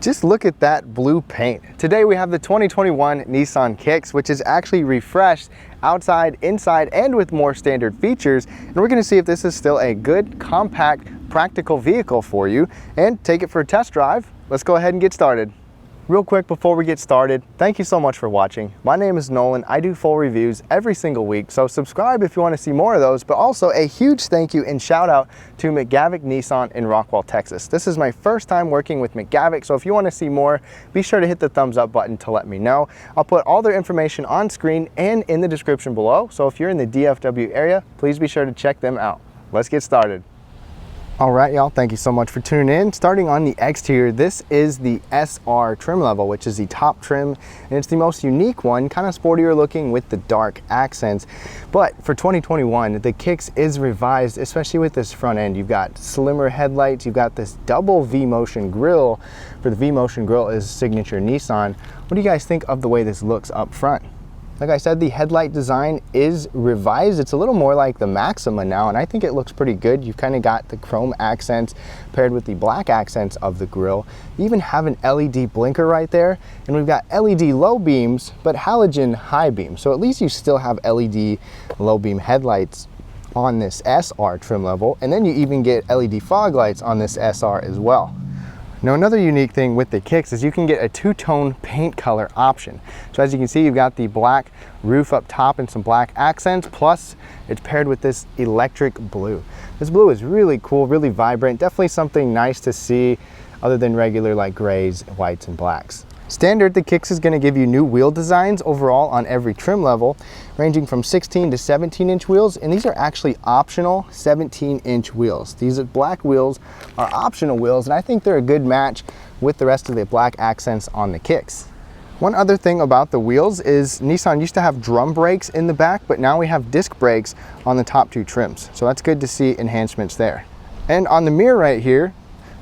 Just look at that blue paint. Today we have the 2021 Nissan Kicks, which is actually refreshed outside, inside, and with more standard features. And we're gonna see if this is still a good, compact, practical vehicle for you and take it for a test drive. Let's go ahead and get started. Real quick before we get started, thank you so much for watching. My name is Nolan. I do full reviews every single week, so subscribe if you want to see more of those, but also a huge thank you and shout out to McGavock Nissan in Rockwall, Texas. This is my first time working with McGavock, so if you want to see more, be sure to hit the thumbs up button to let me know. I'll put all their information on screen and in the description below, so if you're in the DFW area, please be sure to check them out. Let's get started. All right, y'all, thank you so much for tuning in. Starting on the exterior, this is the SR trim level, which is the top trim, and it's the most unique one, kind of sportier looking with the dark accents. But for 2021, the Kicks is revised, especially with this front end. You've got slimmer headlights, you've got this double V-motion grille. For the V-motion grille is signature Nissan. What do you guys think of the way this looks up front? Like I said, the headlight design is revised. It's a little more like the Maxima now, and I think it looks pretty good. You've kind of got the chrome accents paired with the black accents of the grille. You even have an LED blinker right there, and we've got LED low beams, but halogen high beams. So at least you still have LED low beam headlights on this SR trim level, and then you even get LED fog lights on this SR as well. Now, another unique thing with the Kicks is you can get a two-tone paint color option. So as you can see, you've got the black roof up top and some black accents, plus it's paired with this electric blue. This blue is really cool, really vibrant, definitely something nice to see other than regular like grays, whites, and blacks. Standard, the Kicks is going to give you new wheel designs overall on every trim level, ranging from 16 to 17-inch wheels, and these are actually optional 17-inch wheels. These black wheels are optional wheels, and I think they're a good match with the rest of the black accents on the Kicks. One other thing about the wheels is Nissan used to have drum brakes in the back, but now we have disc brakes on the top two trims, so that's good to see enhancements there. And on the mirror right here,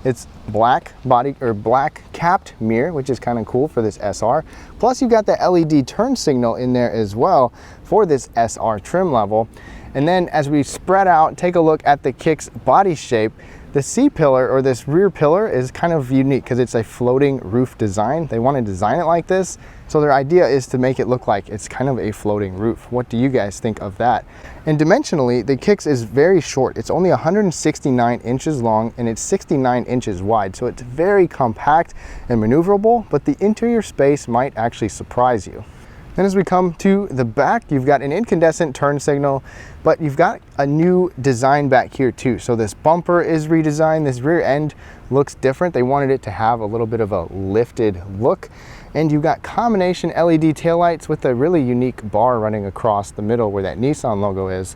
it's black body or black capped mirror, which is kind of cool for this SR. Plus you've got the LED turn signal in there as well for this SR trim level. And then as we spread out, take a look at the Kicks body shape. The C-pillar, or this rear pillar, is kind of unique because it's a floating roof design. They want to design it like this, so their idea is to make it look like it's kind of a floating roof. What do you guys think of that? And dimensionally, the Kicks is very short. It's only 169 inches long and it's 69 inches wide, so it's very compact and maneuverable, but the interior space might actually surprise you. Then as we come to the back, you've got an incandescent turn signal, but you've got a new design back here too. So this bumper is redesigned, this rear end looks different. They wanted it to have a little bit of a lifted look. And you've got combination LED taillights with a really unique bar running across the middle where that Nissan logo is.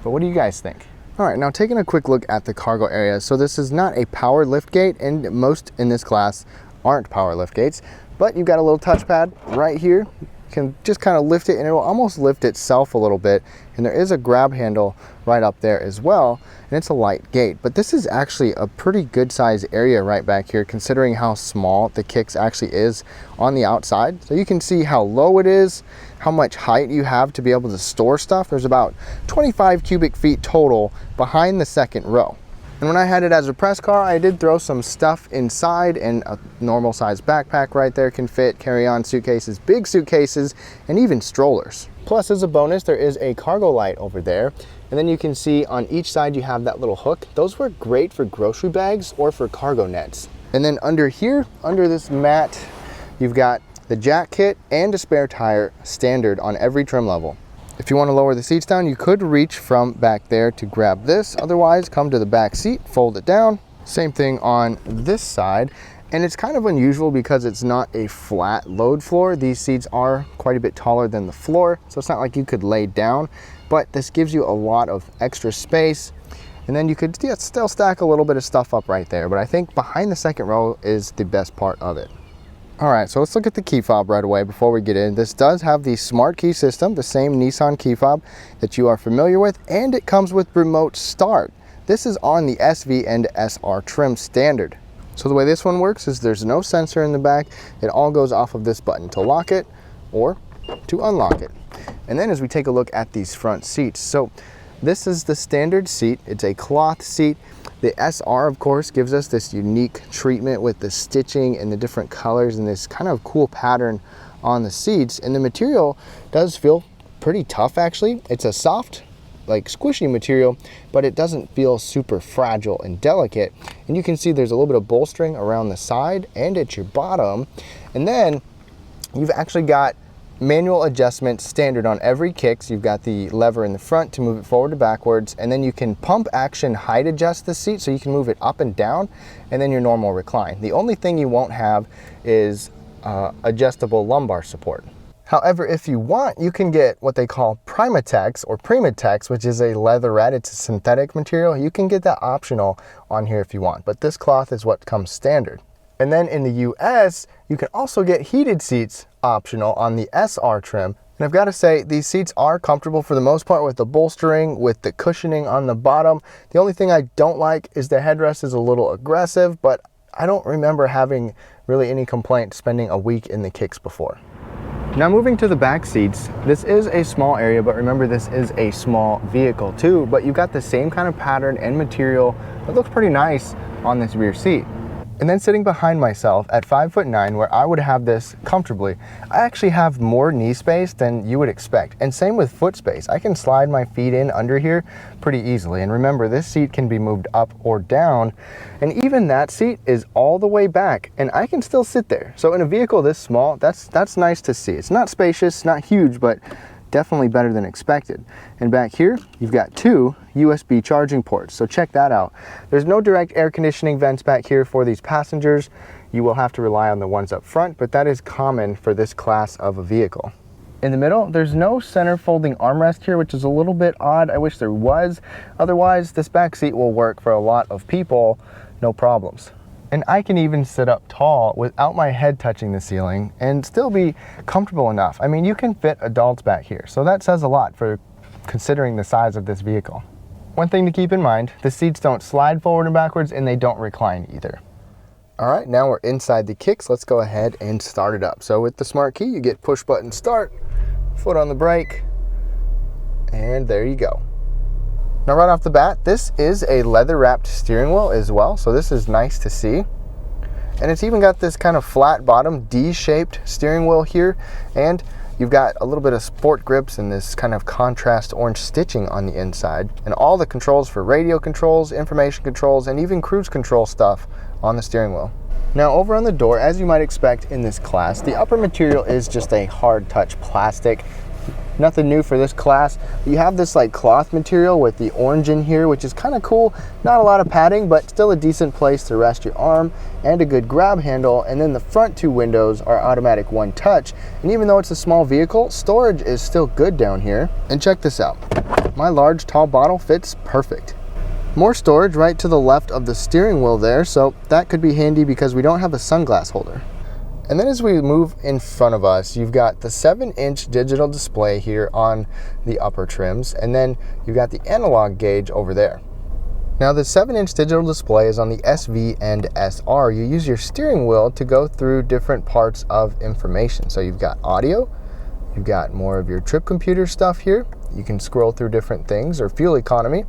But what do you guys think? All right, now taking a quick look at the cargo area. So this is not a power lift gate, and most in this class aren't power lift gates. But you've got a little touchpad right here. You can just kind of lift it and it will almost lift itself a little bit. And there is a grab handle right up there as well. And it's a light gate. But this is actually a pretty good size area right back here considering how small the Kicks actually is on the outside. So you can see how low it is, how much height you have to be able to store stuff. There's about 25 cubic feet total behind the second row. And when I had it as a press car, I did throw some stuff inside, and a normal size backpack right there can fit, carry-on suitcases, big suitcases, and even strollers. Plus, as a bonus, there is a cargo light over there. And then you can see on each side you have that little hook. Those work great for grocery bags or for cargo nets. And then under here, under this mat, you've got the jack kit and a spare tire standard on every trim level. If you want to lower the seats down, you could reach from back there to grab this. Otherwise, come to the back seat, fold it down. Same thing on this side. And it's kind of unusual because it's not a flat load floor. These seats are quite a bit taller than the floor, so it's not like you could lay down, but this gives you a lot of extra space. And then you could still stack a little bit of stuff up right there, but I think behind the second row is the best part of it. All right, so let's look at the key fob right away before we get in. This does have the smart key system, the same Nissan key fob that you are familiar with, and it comes with remote start. This is on the SV and SR trim standard. So the way this one works is there's no sensor in the back. It all goes off of this button to lock it or to unlock it. And then as we take a look at these front seats, so this is the standard seat. It's a cloth seat. The SR, of course, gives us this unique treatment with the stitching and the different colors and this kind of cool pattern on the seats. And the material does feel pretty tough, actually. It's a soft, like squishy material, but it doesn't feel super fragile and delicate. And you can see there's a little bit of bolstering around the side and at your bottom. And then you've actually got manual adjustment standard on every Kicks. You've got the lever in the front to move it forward to backwards, and then you can pump action height adjust the seat so you can move it up and down, and then your normal recline. The only thing you won't have is adjustable lumbar support. However, if you want, you can get what they call Primatex or Primatex, which is a leatherette. It's a synthetic material. You can get that optional on here if you want, but this cloth is what comes standard. And then in the US, you can also get heated seats optional on the SR trim. And I've got to say, these seats are comfortable for the most part with the bolstering, with the cushioning on the bottom. The only thing I don't like is the headrest is a little aggressive, but I don't remember having really any complaint spending a week in the Kicks before. Now moving to the back seats, this is a small area, but remember this is a small vehicle too, but you've got the same kind of pattern and material that looks pretty nice on this rear seat. And then sitting behind myself at 5'9", where I would have this comfortably, I actually have more knee space than you would expect. And same with foot space. I can slide my feet in under here pretty easily. And remember, this seat can be moved up or down. And even that seat is all the way back, and I can still sit there. So in a vehicle this small, that's nice to see. It's not spacious, not huge, but definitely better than expected. And back here, you've got 2 USB charging ports, so check that out. There's no direct air conditioning vents back here for these passengers. You will have to rely on the ones up front, but that is common for this class of a vehicle. In the middle, there's no center folding armrest here, which is a little bit odd. I wish there was. Otherwise, this back seat will work for a lot of people, no problems. And I can even sit up tall without my head touching the ceiling and still be comfortable enough. I mean, you can fit adults back here, so that says a lot for considering the size of this vehicle. One thing to keep in mind, the seats don't slide forward and backwards, and they don't recline either. All right, now we're inside the Kicks. Let's go ahead and start it up. So with the smart key, you get push button start, foot on the brake, and there you go. Now right off the bat, this is a leather wrapped steering wheel as well, so this is nice to see. And it's even got this kind of flat bottom D-shaped steering wheel here, and you've got a little bit of sport grips and this kind of contrast orange stitching on the inside, and all the controls for radio controls, information controls, and even cruise control stuff on the steering wheel. Now over on the door, as you might expect in this class, the upper material is just a hard touch plastic. Nothing new for this class. You have this like cloth material with the orange in here, which is kind of cool. Not a lot of padding, but still a decent place to rest your arm and a good grab handle. And then the front 2 windows are automatic one touch. And even though it's a small vehicle, storage is still good down here. And check this out. My large tall bottle fits perfect. More storage right to the left of the steering wheel there, so that could be handy because we don't have a sunglass holder. And then as we move in front of us, you've got the 7-inch digital display here on the upper trims, and then you've got the analog gauge over there. Now the 7-inch digital display is on the SV and SR. You use your steering wheel to go through different parts of information. So you've got audio, you've got more of your trip computer stuff here. You can scroll through different things, or fuel economy,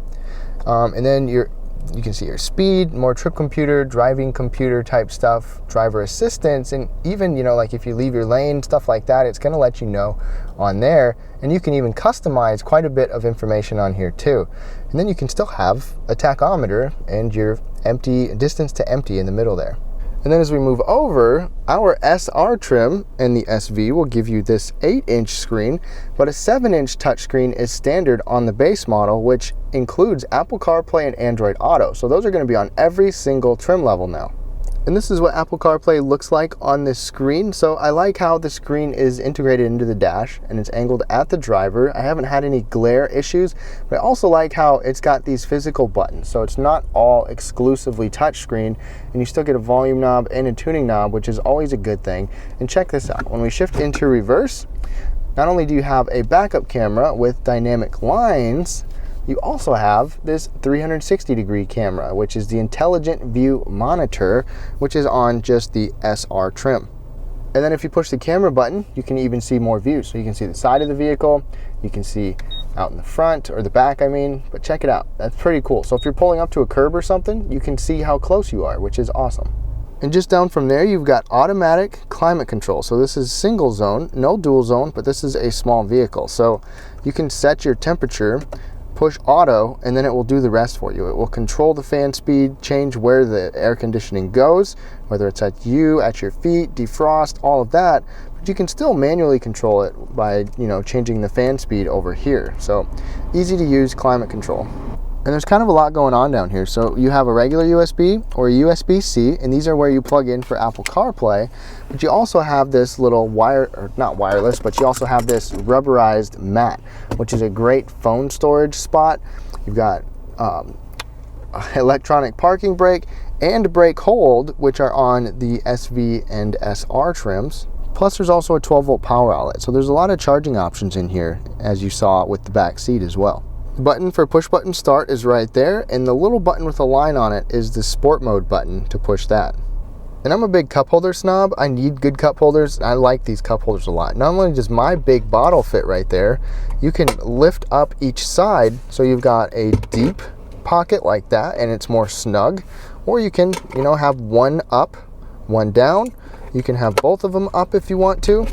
and then you can see your speed, more trip computer, driving computer type stuff, driver assistance, and even, you know, like if you leave your lane, stuff like that, it's going to let you know on there. And you can even customize quite a bit of information on here too. And then you can still have a tachometer and your empty distance to empty in the middle there. And then as we move over, our SR trim and the SV will give you this 8-inch screen, but a 7-inch touchscreen is standard on the base model, which includes Apple CarPlay and Android Auto. So those are going to be on every single trim level now. And this is what Apple CarPlay looks like on this screen. So I like how the screen is integrated into the dash and it's angled at the driver. I haven't had any glare issues, but I also like how it's got these physical buttons. So it's not all exclusively touchscreen, and you still get a volume knob and a tuning knob, which is always a good thing. And check this out. When we shift into reverse, not only do you have a backup camera with dynamic lines, you also have this 360-degree camera, which is the Intelligent View Monitor, which is on just the SR trim. And then if you push the camera button, you can even see more views. So you can see the side of the vehicle, you can see out in the front, or the back I mean, but check it out. That's pretty cool. So if you're pulling up to a curb or something, you can see how close you are, which is awesome. And just down from there, you've got automatic climate control. So this is single zone, no dual zone, but this is a small vehicle. So you can set your temperature, push auto, and then it will do the rest for you. It will control the fan speed, change where the air conditioning goes, whether it's at you, at your feet, defrost, all of that. But you can still manually control it by, changing the fan speed over here. So easy to use climate control. And there's kind of a lot going on down here. So you have a regular USB or a USB-C, and these are where you plug in for Apple CarPlay. But you also have this little not wireless, but you also have this rubberized mat, which is a great phone storage spot. You've got electronic parking brake and brake hold, which are on the SV and SR trims. Plus there's also a 12-volt power outlet. So there's a lot of charging options in here, as you saw with the back seat as well. The button for push button start is right there, and the little button with a line on it is the sport mode button to push that. And I'm a big cup holder snob. I need good cup holders. I like these cup holders a lot. Not only does my big bottle fit right there, you can lift up each side so you've got a deep pocket like that and it's more snug. Or you can, have one up, one down. You can have both of them up if you want to.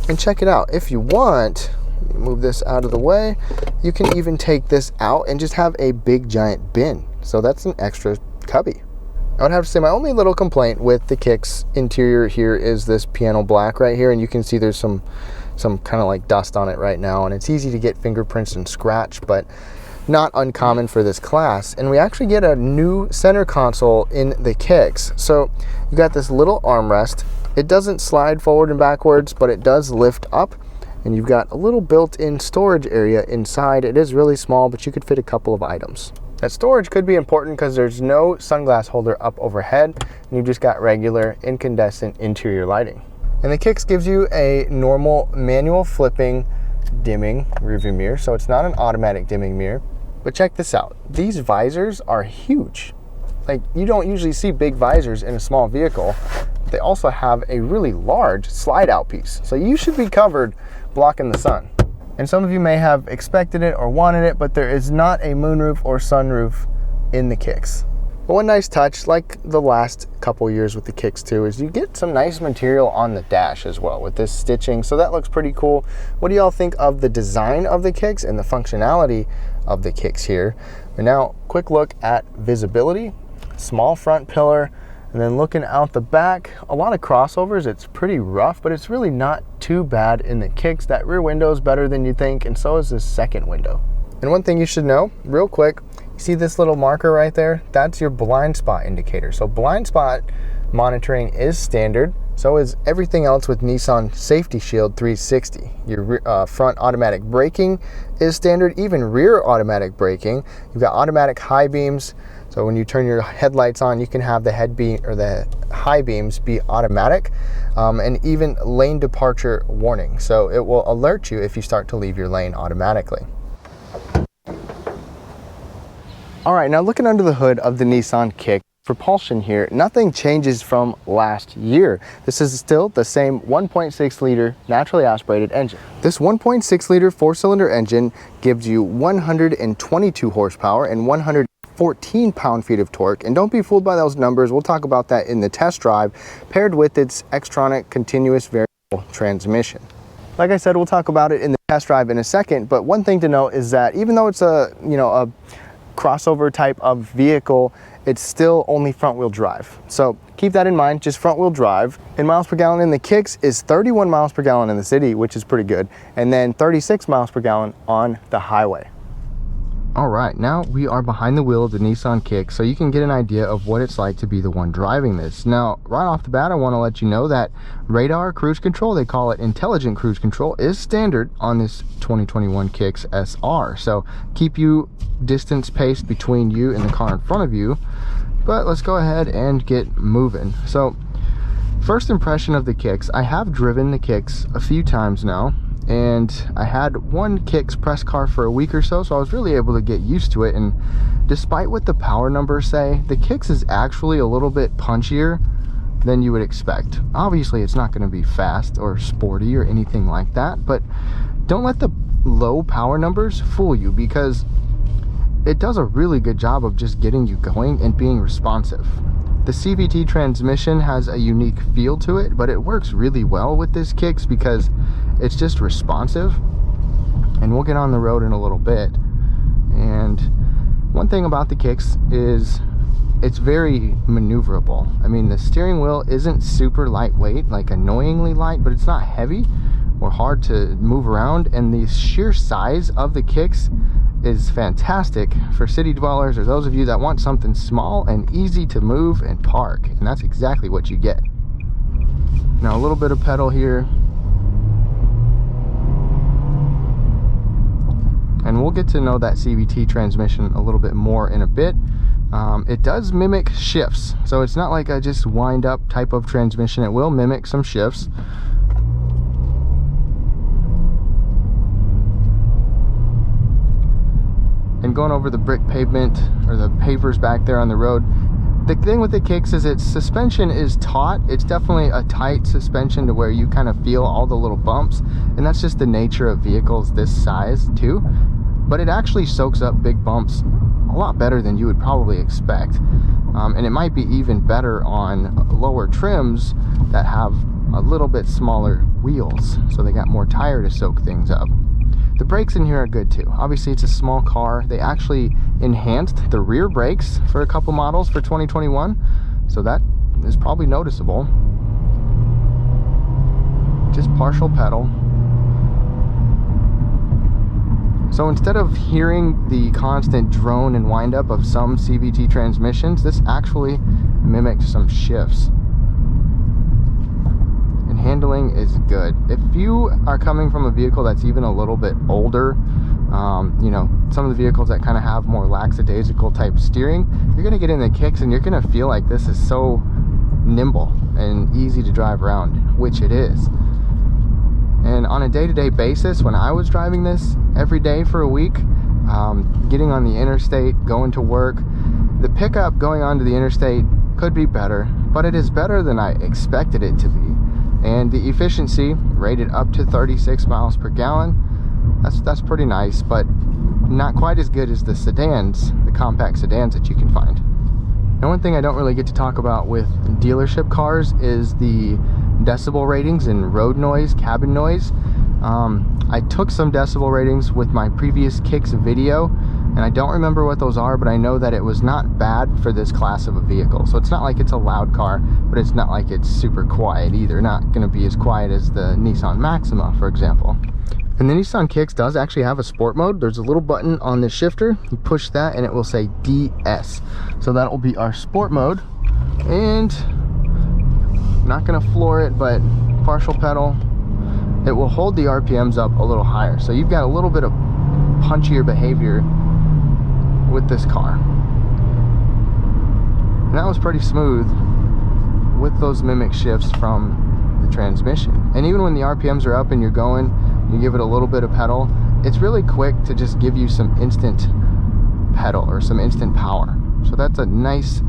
And check it out. If you want, move this out of the way, you can even take this out and just have a big giant bin. So that's an extra cubby. I would have to say my only little complaint with the Kicks interior here is this piano black right here, and you can see there's some kind of like dust on it right now, and it's easy to get fingerprints and scratch, but not uncommon for this class. And we actually get a new center console in the Kicks. So you got this little armrest. It doesn't slide forward and backwards, but it does lift up. And you've got a little built-in storage area inside. It is really small, but you could fit a couple of items. That storage could be important because there's no sunglass holder up overhead, and you've just got regular incandescent interior lighting. And the Kicks gives you a normal manual flipping dimming rearview mirror, so it's not an automatic dimming mirror. But check this out. These visors are huge. Like, you don't usually see big visors in a small vehicle. They also have a really large slide out piece. So you should be covered blocking the sun. And some of you may have expected it or wanted it, but there is not a moonroof or sunroof in the Kicks. But one nice touch, like the last couple years with the Kicks too, is you get some nice material on the dash as well with this stitching. So that looks pretty cool. What do y'all think of the design of the Kicks and the functionality of the Kicks here? But now, quick look at visibility. Small front pillar, and then looking out the back, a lot of crossovers. It's pretty rough, but it's really not too bad in the Kicks. That rear window is better than you think, and so is this second window. And one thing you should know real quick, you see this little marker right there? That's your blind spot indicator. So blind spot monitoring is standard. So is everything else with Nissan Safety Shield 360. Your front automatic braking is standard, even rear automatic braking. You've got automatic high beams. So when you turn your headlights on, you can have the head beam or the high beams be automatic, and even lane departure warning. So it will alert you if you start to leave your lane automatically. All right, now looking under the hood of the Nissan Kick, propulsion here, nothing changes from last year. This is still the same 1.6 liter naturally aspirated engine. This 1.6 liter 4-cylinder engine gives you 122 horsepower and 114 pound-feet of torque. And don't be fooled by those numbers. We'll talk about that in the test drive, paired with its Xtronic continuous variable transmission. Like I said, we'll talk about it in the test drive in a second, but one thing to note is that even though it's a crossover type of vehicle, it's still only front wheel drive. So keep that in mind, just front wheel drive. And miles per gallon in the Kicks is 31 miles per gallon in the city, which is pretty good. And then 36 miles per gallon on the highway. All right, now we are behind the wheel of the Nissan Kick, so you can get an idea of what it's like to be the one driving this. Now, right off the bat, I want to let you know that radar cruise control, they call it intelligent cruise control, is standard on this 2021 Kicks SR. So keep you distance paced between you and the car in front of you. But let's go ahead and get moving. So first impression of the Kicks, I have driven the Kicks a few times now, and I had one Kicks press car for a week or so, so I was really able to get used to it. And despite what the power numbers say, the Kicks is actually a little bit punchier than you would expect. Obviously it's not going to be fast or sporty or anything like that, but don't let the low power numbers fool you, because it does a really good job of just getting you going and being responsive. The CVT transmission has a unique feel to it, but it works really well with this Kicks because it's just responsive. And we'll get on the road in a little bit. And one thing about the Kicks is it's very maneuverable. I mean, the steering wheel isn't super lightweight, like annoyingly light, but it's not heavy or hard to move around. And the sheer size of the Kicks is fantastic for city dwellers or those of you that want something small and easy to move and park. And that's exactly what you get. Now a little bit of pedal here. And we'll get to know that CVT transmission a little bit more in a bit. It does mimic shifts, so it's not like a just wind up type of transmission. It will mimic some shifts. And going over the brick pavement, or the pavers back there on the road, the thing with the Kicks is its suspension is taut. It's definitely a tight suspension to where you kind of feel all the little bumps, and that's just the nature of vehicles this size too. But it actually soaks up big bumps a lot better than you would probably expect. And it might be even better on lower trims that have a little bit smaller wheels, so they got more tire to soak things up. The brakes in here are good too. Obviously it's a small car. They actually enhanced the rear brakes for a couple models for 2021, so that is probably noticeable. Just partial pedal. So instead of hearing the constant drone and wind up of some CVT transmissions, this actually mimicked some shifts. And handling is good. If you are coming from a vehicle that's even a little bit older, you know, some of the vehicles that kind of have more lackadaisical type steering, you're going to get in the Kicks and you're going to feel like this is so nimble and easy to drive around, which it is. And on a day-to-day basis, when I was driving this every day for a week, getting on the interstate, going to work, the pickup going onto the interstate could be better, but it is better than I expected it to be. And the efficiency rated up to 36 miles per gallon. That's pretty nice, but not quite as good as the sedans, the compact sedans that you can find. And one thing I don't really get to talk about with dealership cars is the decibel ratings and road noise, cabin noise. I took some decibel ratings with my previous Kicks video, and I don't remember what those are, but I know that it was not bad for this class of a vehicle. So it's not like it's a loud car, but it's not like it's super quiet either. Not going to be as quiet as the Nissan Maxima, for example. And the Nissan Kicks does actually have a sport mode. There's a little button on the shifter. You push that and it will say DS. So that will be our sport mode. And I'm not going to floor it, but partial pedal. It will hold the RPMs up a little higher. So you've got a little bit of punchier behavior with this car. And that was pretty smooth with those mimic shifts from the transmission. And even when the RPMs are up and you're going, you give it a little bit of pedal, it's really quick to just give you some instant pedal or some instant power. So that's a nice,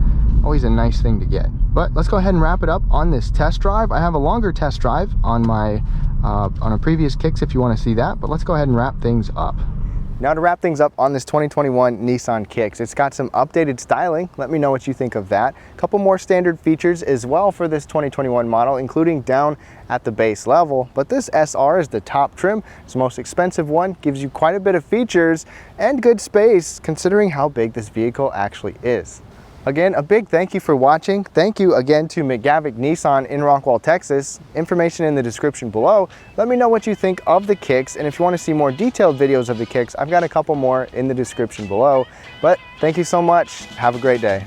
always a nice thing to get. But let's go ahead and wrap it up on this test drive. I have a longer test drive on my on a previous Kicks if you want to see that, but let's go ahead and wrap things up. Now to wrap things up on this 2021 Nissan Kicks, it's got some updated styling. Let me know what you think of that. A couple more standard features as well for this 2021 model, including down at the base level. But this SR is the top trim. It's the most expensive one, gives you quite a bit of features and good space considering how big this vehicle actually is. Again, a big thank you for watching. Thank you again to McGavock Nissan in Rockwall, Texas. Information in the description below. Let me know what you think of the Kicks, and if you want to see more detailed videos of the Kicks, I've got a couple more in the description below. But thank you so much. Have a great day.